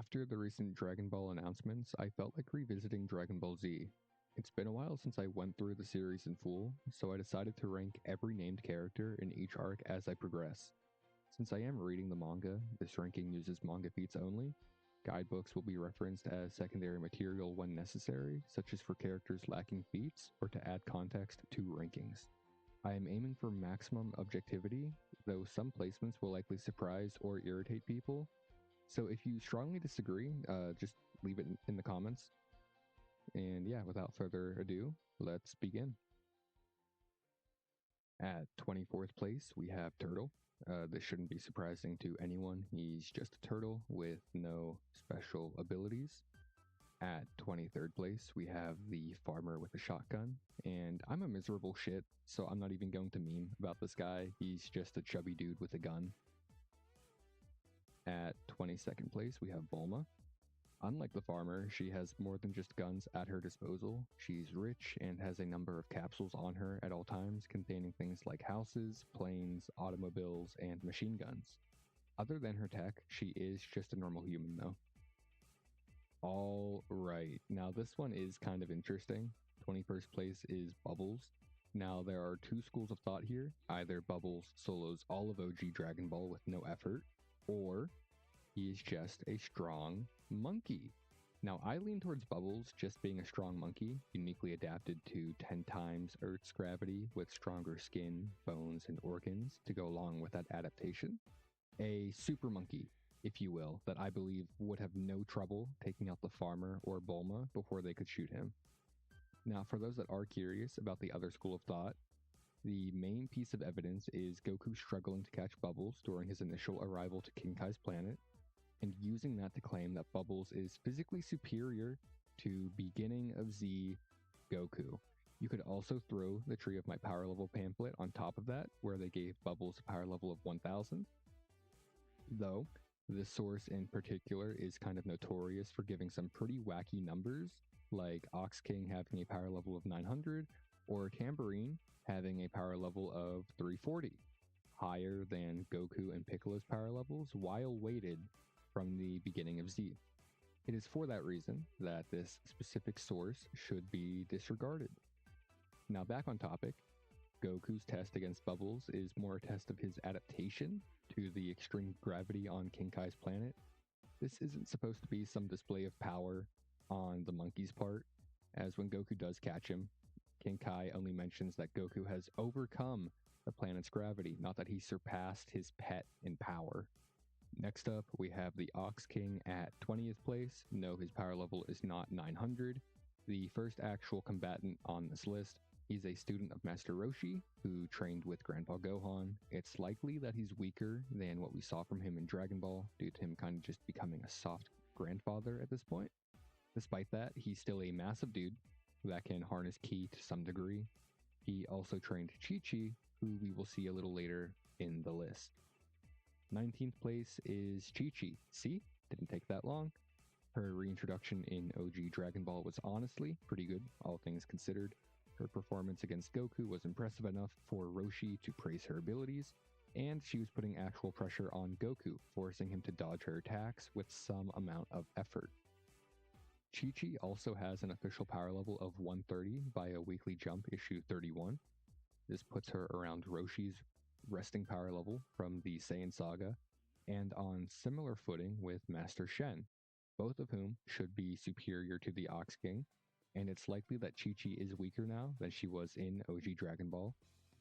After the recent Dragon Ball announcements, I felt like revisiting Dragon Ball Z. It's been a while since I went through the series in full, so I decided to rank every named character in each arc as I progress. Since I am reading the manga, this ranking uses manga feats only. Guidebooks will be referenced as secondary material when necessary, such as for characters lacking feats or to add context to rankings. I am aiming for maximum objectivity, though some placements will likely surprise or irritate people. So if you strongly disagree, just leave it in the comments. And yeah, without further ado, let's begin. At 24th place, we have Turtle. This shouldn't be surprising to anyone. He's just a turtle with no special abilities. At 23rd place, we have the farmer with a shotgun. And I'm a miserable shit, so I'm not even going to meme about this guy. He's just a chubby dude with a gun. At 22nd place, we have Bulma. Unlike the farmer, she has more than just guns at her disposal. She's rich and has a number of capsules on her at all times containing things like houses, planes, automobiles, and machine guns. Other than her tech, she is just a normal human though. Alright, now this one is kind of interesting. 21st place is Bubbles. Now there are two schools of thought here. Either Bubbles solos all of OG Dragon Ball with no effort, or he is just a strong monkey. Now, I lean towards Bubbles just being a strong monkey, uniquely adapted to 10 times Earth's gravity with stronger skin, bones, and organs to go along with that adaptation. A super monkey, if you will, that I believe would have no trouble taking out the farmer or Bulma before they could shoot him. Now, for those that are curious about the other school of thought, the main piece of evidence is Goku struggling to catch Bubbles during his initial arrival to King Kai's planet, and using that to claim that Bubbles is physically superior to beginning of Z Goku. You could also throw the Tree of My Power Level pamphlet on top of that, where they gave Bubbles a power level of 1000. Though, this source in particular is kind of notorious for giving some pretty wacky numbers, like Ox King having a power level of 900, or Tambourine having a power level of 340, higher than Goku and Piccolo's power levels while weighted from the beginning of Z. It is for that reason that this specific source should be disregarded. Now back on topic, Goku's test against Bubbles is more a test of his adaptation to the extreme gravity on King Kai's planet. This isn't supposed to be some display of power on the monkey's part, as when Goku does catch him, King Kai only mentions that Goku has overcome the planet's gravity, not that he surpassed his pet in power. Next up, we have the Ox King at 20th place. No, his power level is not 900. The first actual combatant on this list. He's a student of Master Roshi, who trained with Grandpa Gohan. It's likely that he's weaker than what we saw from him in Dragon Ball, due to him kind of just becoming a soft grandfather at this point. Despite that, he's still a massive dude that can harness ki to some degree. He also trained Chichi, who we will see a little later in the list. 19th place is Chichi. See? Didn't take that long. Her reintroduction in OG Dragon Ball was honestly pretty good, all things considered. Her performance against Goku was impressive enough for Roshi to praise her abilities, and she was putting actual pressure on Goku, forcing him to dodge her attacks with some amount of effort. Chichi also has an official power level of 130 via Weekly Jump issue 31. This puts her around Roshi's resting power level from the Saiyan Saga, and on similar footing with Master Shen, both of whom should be superior to the Ox King, and it's likely that Chichi is weaker now than she was in OG Dragon Ball.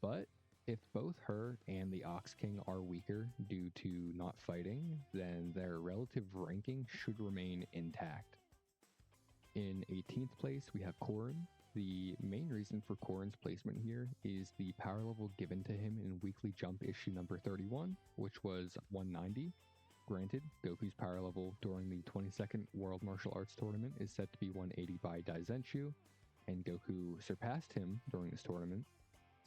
But if both her and the Ox King are weaker due to not fighting, then their relative ranking should remain intact. In 18th place, we have Korin. The main reason for Korin's placement here is the power level given to him in Weekly Jump issue number 31, which was 190. Granted, Goku's power level during the 22nd World Martial Arts Tournament is said to be 180 by Daizenshu, and Goku surpassed him during this tournament,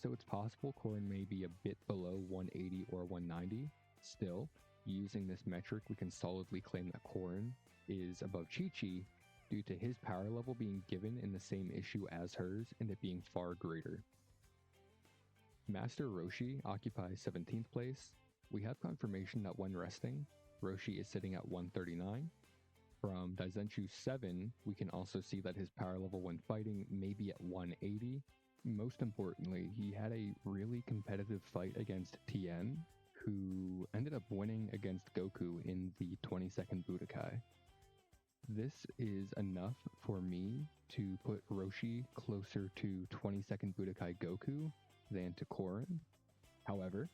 so it's possible Korin may be a bit below 180 or 190. Still, using this metric, we can solidly claim that Korin is above Chichi due to his power level being given in the same issue as hers and it being far greater. Master Roshi occupies 17th place. We have confirmation that when resting, Roshi is sitting at 139. From Daizenshuu 7, we can also see that his power level when fighting may be at 180. Most importantly, he had a really competitive fight against Tien, who ended up winning against Goku in the 22nd Budokai. This is enough for me to put Roshi closer to 22nd Budokai Goku than to Korin. However,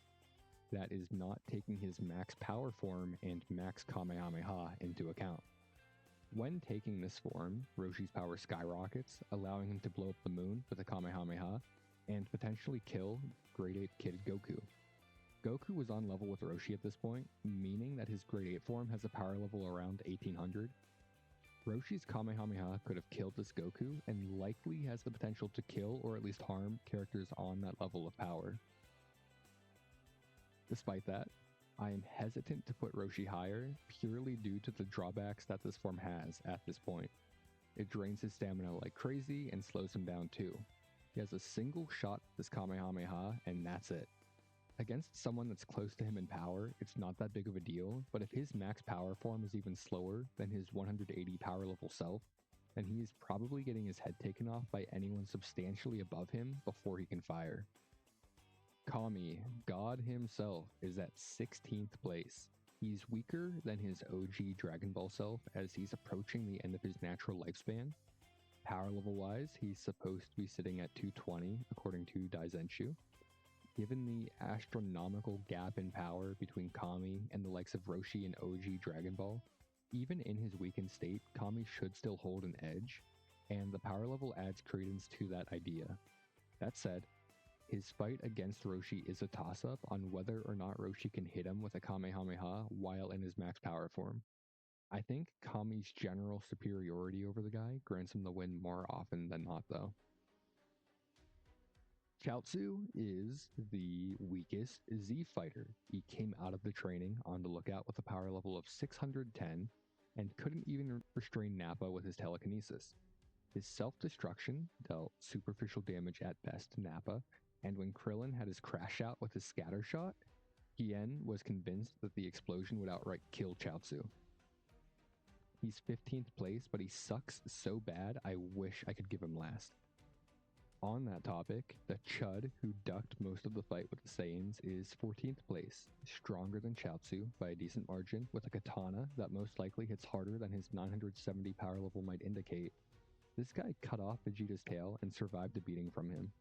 that is not taking his max power form and max Kamehameha into account. When taking this form, Roshi's power skyrockets, allowing him to blow up the moon with a Kamehameha and potentially kill Grade 8 Kid Goku. Goku was on level with Roshi at this point, meaning that his Grade 8 form has a power level around 1800. Roshi's Kamehameha could have killed this Goku and likely has the potential to kill or at least harm characters on that level of power. Despite that, I am hesitant to put Roshi higher purely due to the drawbacks that this form has at this point. It drains his stamina like crazy and slows him down too. He has a single shot with this Kamehameha and that's it. Against someone that's close to him in power, it's not that big of a deal, but if his max power form is even slower than his 180 power level self, then he is probably getting his head taken off by anyone substantially above him before he can fire. Kami, God himself, is at 16th place. He's weaker than his OG Dragon Ball self as he's approaching the end of his natural lifespan. Power level wise, he's supposed to be sitting at 220 according to Daizenshuu. Given the astronomical gap in power between Kami and the likes of Roshi and OG Dragon Ball, even in his weakened state, Kami should still hold an edge, and the power level adds credence to that idea. That said, his fight against Roshi is a toss-up on whether or not Roshi can hit him with a Kamehameha while in his max power form. I think Kami's general superiority over the guy grants him the win more often than not, though. Chiaotzu is the weakest Z fighter. He came out of the training on the lookout with a power level of 610 and couldn't even restrain Nappa with his telekinesis. His self-destruction dealt superficial damage at best to Nappa, and when Krillin had his crash out with his scatter shot, Tien was convinced that the explosion would outright kill Chiaotzu. He's 15th place, but he sucks so bad I wish I could give him last. On that topic, the Chud who ducked most of the fight with the Saiyans is 14th place, stronger than Chiaotzu by a decent margin, with a katana that most likely hits harder than his 970 power level might indicate. This guy cut off Vegeta's tail and survived a beating from him.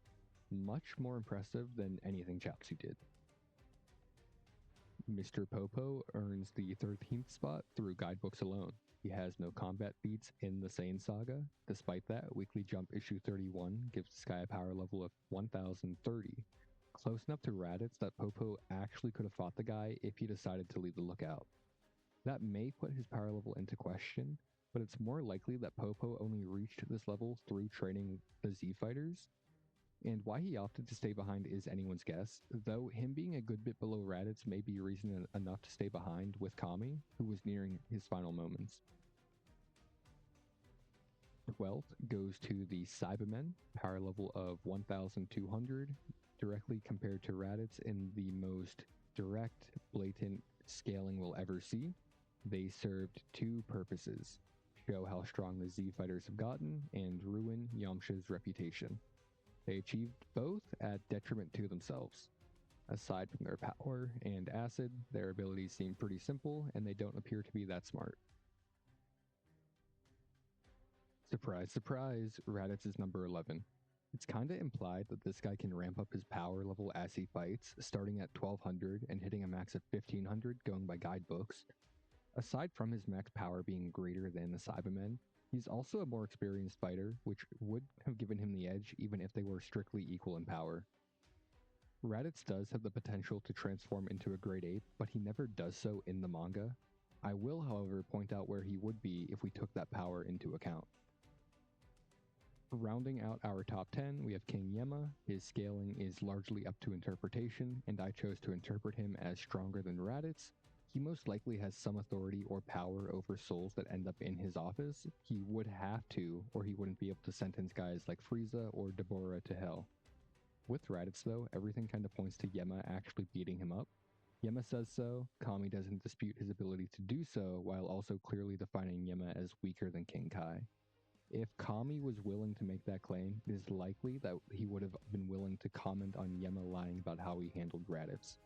Much more impressive than anything Chiaotzu did. Mr. Popo earns the 13th spot through guidebooks alone. He has no combat feats in the Saiyan Saga. Despite that, Weekly Jump issue 31 gives this guy a power level of 1030. Close enough to Raditz that Popo actually could have fought the guy if he decided to leave the lookout. That may put his power level into question, but it's more likely that Popo only reached this level through training the Z fighters. And why he opted to stay behind is anyone's guess, though him being a good bit below Raditz may be reason enough to stay behind with Kami, who was nearing his final moments. 12th goes to the Saibaman, power level of 1200, directly compared to Raditz in the most direct, blatant scaling we'll ever see. They served two purposes: show how strong the Z fighters have gotten and ruin Yamcha's reputation. They achieved both at detriment to themselves. Aside from their power and acid, their abilities seem pretty simple, and they don't appear to be that smart. Surprise, surprise, Raditz is number 11. It's kinda implied that this guy can ramp up his power level as he fights, starting at 1200 and hitting a max of 1500 going by guidebooks. Aside from his max power being greater than the Saibamen, he's also a more experienced fighter, which would have given him the edge even if they were strictly equal in power. Raditz does have the potential to transform into a Great Ape, but he never does so in the manga. I will, however, point out where he would be if we took that power into account. Rounding out our top 10, we have King Yemma. His scaling is largely up to interpretation, and I chose to interpret him as stronger than Raditz. He most likely has some authority or power over souls that end up in his office. He would have to, or he wouldn't be able to sentence guys like Frieza or Deborah to hell. With Raditz though, everything kind of points to Yemma actually beating him up. Yemma says so. Kami doesn't dispute his ability to do so, while also clearly defining Yemma as weaker than King Kai. If Kami was willing to make that claim, it is likely that he would have been willing to comment on Yemma lying about how he handled Raditz.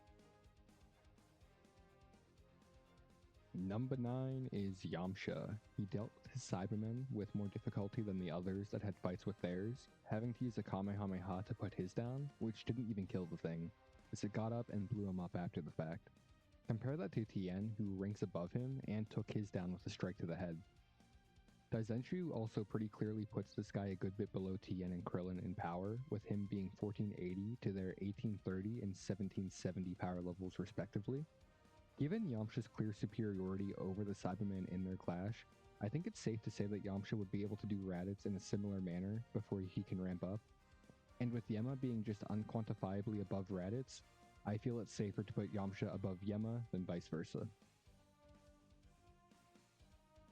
Number 9 is Yamcha. He dealt with his Saibaman with more difficulty than the others that had fights with theirs, having to use a Kamehameha to put his down, which didn't even kill the thing, as it got up and blew him up after the fact. Compare that to Tien, who ranks above him and took his down with a strike to the head. Daizenshuu also pretty clearly puts this guy a good bit below Tien and Krillin in power, with him being 1480 to their 1830 and 1770 power levels respectively. Given Yamcha's clear superiority over the Saibaman in their clash, I think it's safe to say that Yamcha would be able to do Raditz in a similar manner before he can ramp up. And with Yemma being just unquantifiably above Raditz, I feel it's safer to put Yamcha above Yemma than vice versa.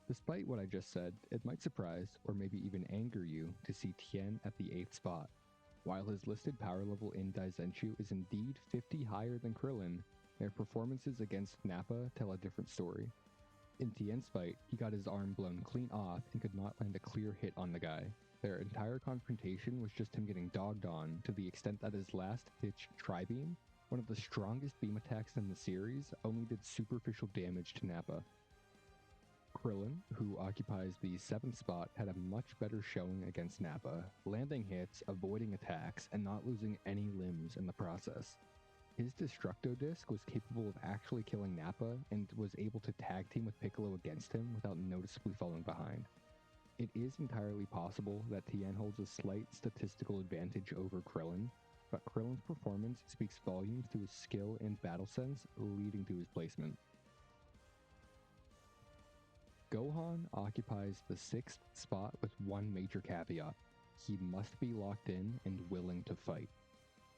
Despite what I just said, it might surprise or maybe even anger you to see Tien at the 8th spot. While his listed power level in Daizenshuu is indeed 50 higher than Krillin, their performances against Nappa tell a different story. In Tien's fight, he got his arm blown clean off and could not land a clear hit on the guy. Their entire confrontation was just him getting dogged on, to the extent that his last-ditch Tri-Beam, one of the strongest beam attacks in the series, only did superficial damage to Nappa. Krillin, who occupies the 7th spot, had a much better showing against Nappa, landing hits, avoiding attacks, and not losing any limbs in the process. His Destructo Disc was capable of actually killing Nappa and was able to tag team with Piccolo against him without noticeably falling behind. It is entirely possible that Tien holds a slight statistical advantage over Krillin, but Krillin's performance speaks volumes to his skill and battle sense, leading to his placement. Gohan occupies the 6th spot with one major caveat: he must be locked in and willing to fight.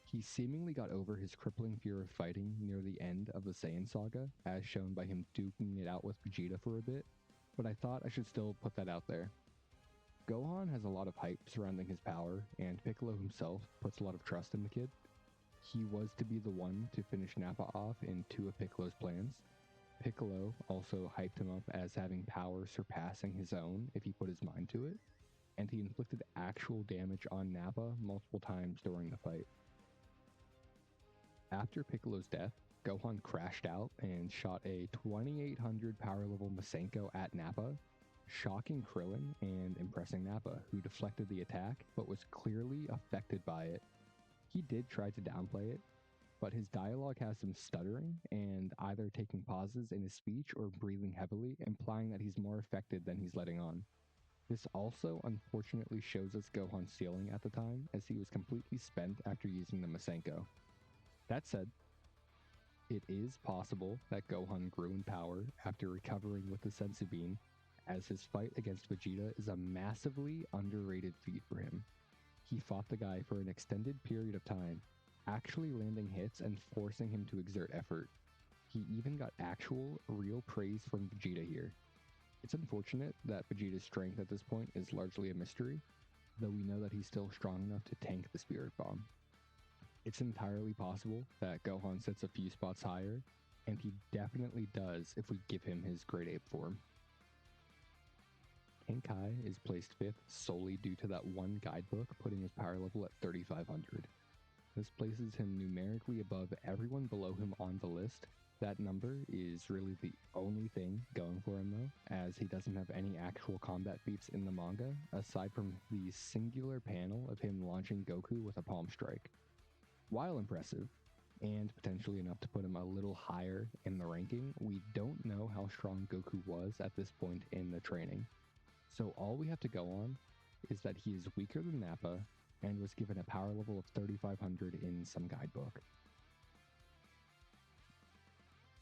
He seemingly got over his crippling fear of fighting near the end of the Saiyan Saga, as shown by him duking it out with Vegeta for a bit, but I thought I should still put that out there. Gohan has a lot of hype surrounding his power, and Piccolo himself puts a lot of trust in the kid. He was to be the one to finish Nappa off in 2 of Piccolo's plans. Piccolo also hyped him up as having power surpassing his own if he put his mind to it, and he inflicted actual damage on Nappa multiple times during the fight. After Piccolo's death, Gohan crashed out and shot a 2800 power level Masenko at Nappa, shocking Krillin and impressing Nappa, who deflected the attack but was clearly affected by it. He did try to downplay it, but his dialogue has him stuttering and either taking pauses in his speech or breathing heavily, implying that he's more affected than he's letting on. This also unfortunately shows us Gohan's ceiling at the time, as he was completely spent after using the Masenko. That said, it is possible that Gohan grew in power after recovering with the Senzu Bean, as his fight against Vegeta is a massively underrated feat for him. He fought the guy for an extended period of time, actually landing hits and forcing him to exert effort. He even got actual, real praise from Vegeta here. It's unfortunate that Vegeta's strength at this point is largely a mystery, though we know that he's still strong enough to tank the Spirit Bomb. It's entirely possible that Gohan sits a few spots higher, and he definitely does if we give him his Great Ape form. King Kai is placed 5th solely due to that one guidebook putting his power level at 3500. This places him numerically above everyone below him on the list. That number is really the only thing going for him though, as he doesn't have any actual combat feats in the manga, aside from the singular panel of him launching Goku with a palm strike. While impressive, and potentially enough to put him a little higher in the ranking, we don't know how strong Goku was at this point in the training. So all we have to go on is that he is weaker than Nappa and was given a power level of 3500 in some guidebook.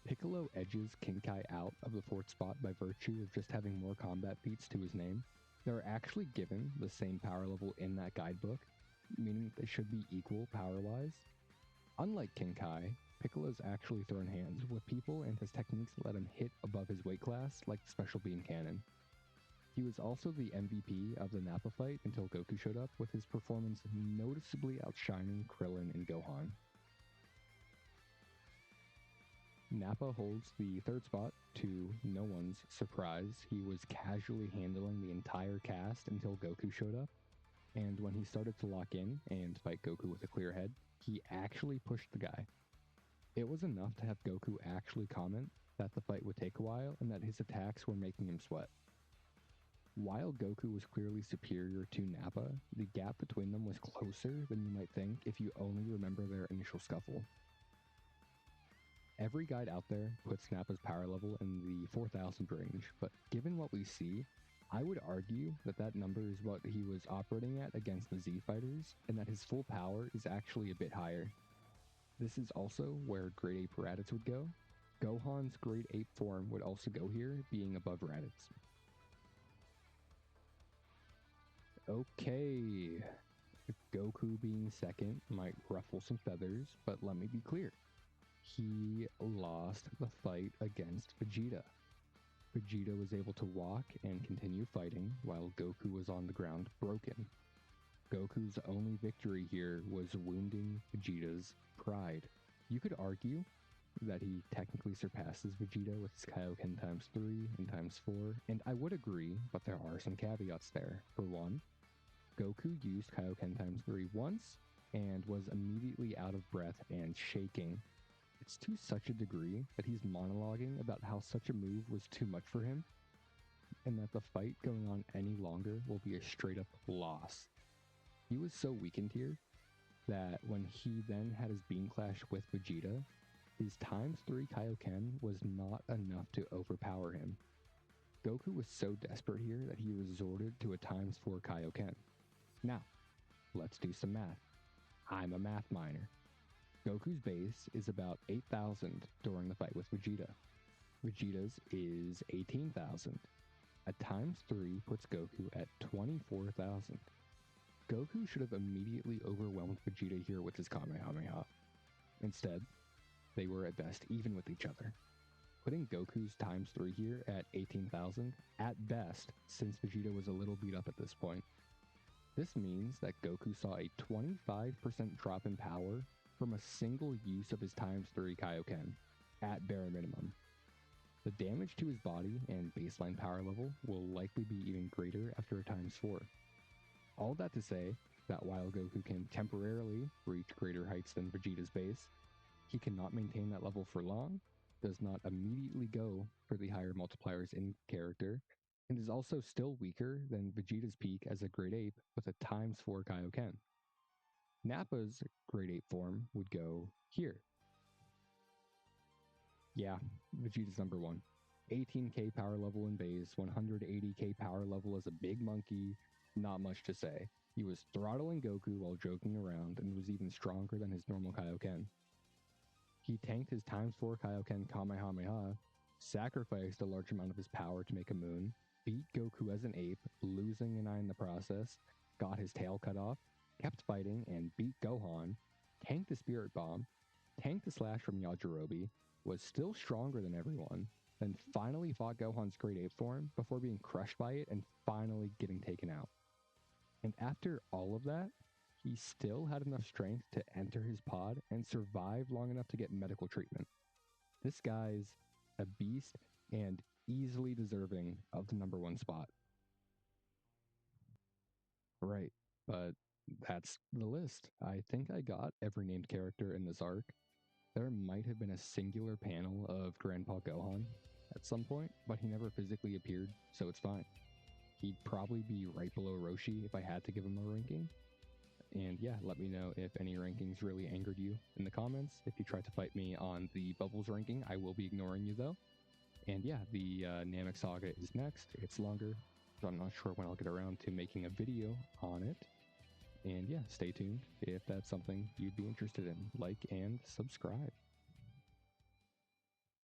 Piccolo edges King Kai out of the 4th spot by virtue of just having more combat feats to his name. They're actually given the same power level in that guidebook, meaning they should be equal power-wise. Unlike King Kai, Piccolo's actually thrown hands with people and has techniques that let him hit above his weight class, like the Special Beam Cannon. He was also the MVP of the Nappa fight until Goku showed up, with his performance noticeably outshining Krillin and Gohan. Nappa holds the third spot. To no one's surprise, he was casually handling the entire cast until Goku showed up. And when he started to lock in and fight Goku with a clear head, he actually pushed the guy. It was enough to have Goku actually comment that the fight would take a while and that his attacks were making him sweat. While Goku was clearly superior to Nappa, the gap between them was closer than you might think if you only remember their initial scuffle. Every guide out there puts Nappa's power level in the 4,000 range, but given what we see, I would argue that that number is what he was operating at against the Z fighters, and that his full power is actually a bit higher. This is also where Grade Ape Raditz would go. Gohan's Grade Ape form would also go here, being above Raditz. Okay, Goku being second might ruffle some feathers, but let me be clear. He lost the fight against Vegeta. Vegeta was able to walk and continue fighting, while Goku was on the ground broken. Goku's only victory here was wounding Vegeta's pride. You could argue that he technically surpasses Vegeta with his Kaioken times 3 and times 4, and I would agree, but there are some caveats there. For one, Goku used Kaioken times 3 once and was immediately out of breath and shaking. It's to such a degree that he's monologuing about how such a move was too much for him, and that the fight going on any longer will be a straight up loss. He was so weakened here that when he then had his beam clash with Vegeta, his times 3 Kaioken was not enough to overpower him. Goku was so desperate here that he resorted to a times 4 Kaioken. Now, let's do some math. I'm a math minor. Goku's base is about 8,000 during the fight with Vegeta. Vegeta's is 18,000. A times 3 puts Goku at 24,000. Goku should have immediately overwhelmed Vegeta here with his Kamehameha. Instead, they were at best even with each other. Putting Goku's times 3 here at 18,000 at best, since Vegeta was a little beat up at this point. This means that Goku saw a 25% drop in power from a single use of his times 3 Kaioken, at bare minimum. The damage to his body and baseline power level will likely be even greater after a times 4. All that to say that while Goku can temporarily reach greater heights than Vegeta's base, he cannot maintain that level for long, does not immediately go for the higher multipliers in character, and is also still weaker than Vegeta's peak as a Grade Ape with a times 4 Kaioken. Nappa's Grade Ape form would go here. Yeah, Vegeta's number 1. 18k power level in base, 180k power level as a big monkey, not much to say. He was throttling Goku while joking around and was even stronger than his normal Kaioken. He tanked his times 4 Kaioken Kamehameha, sacrificed a large amount of his power to make a moon, beat Goku as an ape, losing an eye in the process, got his tail cut off, kept fighting and beat Gohan, tanked the Spirit Bomb, tanked the slash from Yajirobe, was still stronger than everyone, then finally fought Gohan's Grade Ape form before being crushed by it and finally getting taken out. And after all of that, he still had enough strength to enter his pod and survive long enough to get medical treatment. This guy's a beast and easily deserving of the number 1 spot. Right, but that's the list. I think I got every named character in this arc. There might have been a singular panel of Grandpa Gohan at some point, but he never physically appeared, so it's fine. He'd probably be right below Roshi if I had to give him a ranking. And yeah, let me know if any rankings really angered you in the comments. If you try to fight me on the Bubbles ranking, I will be ignoring you though. And yeah, the Namek Saga is next. It's longer, so I'm not sure when I'll get around to making a video on it. And yeah, stay tuned if that's something you'd be interested in. Like and subscribe.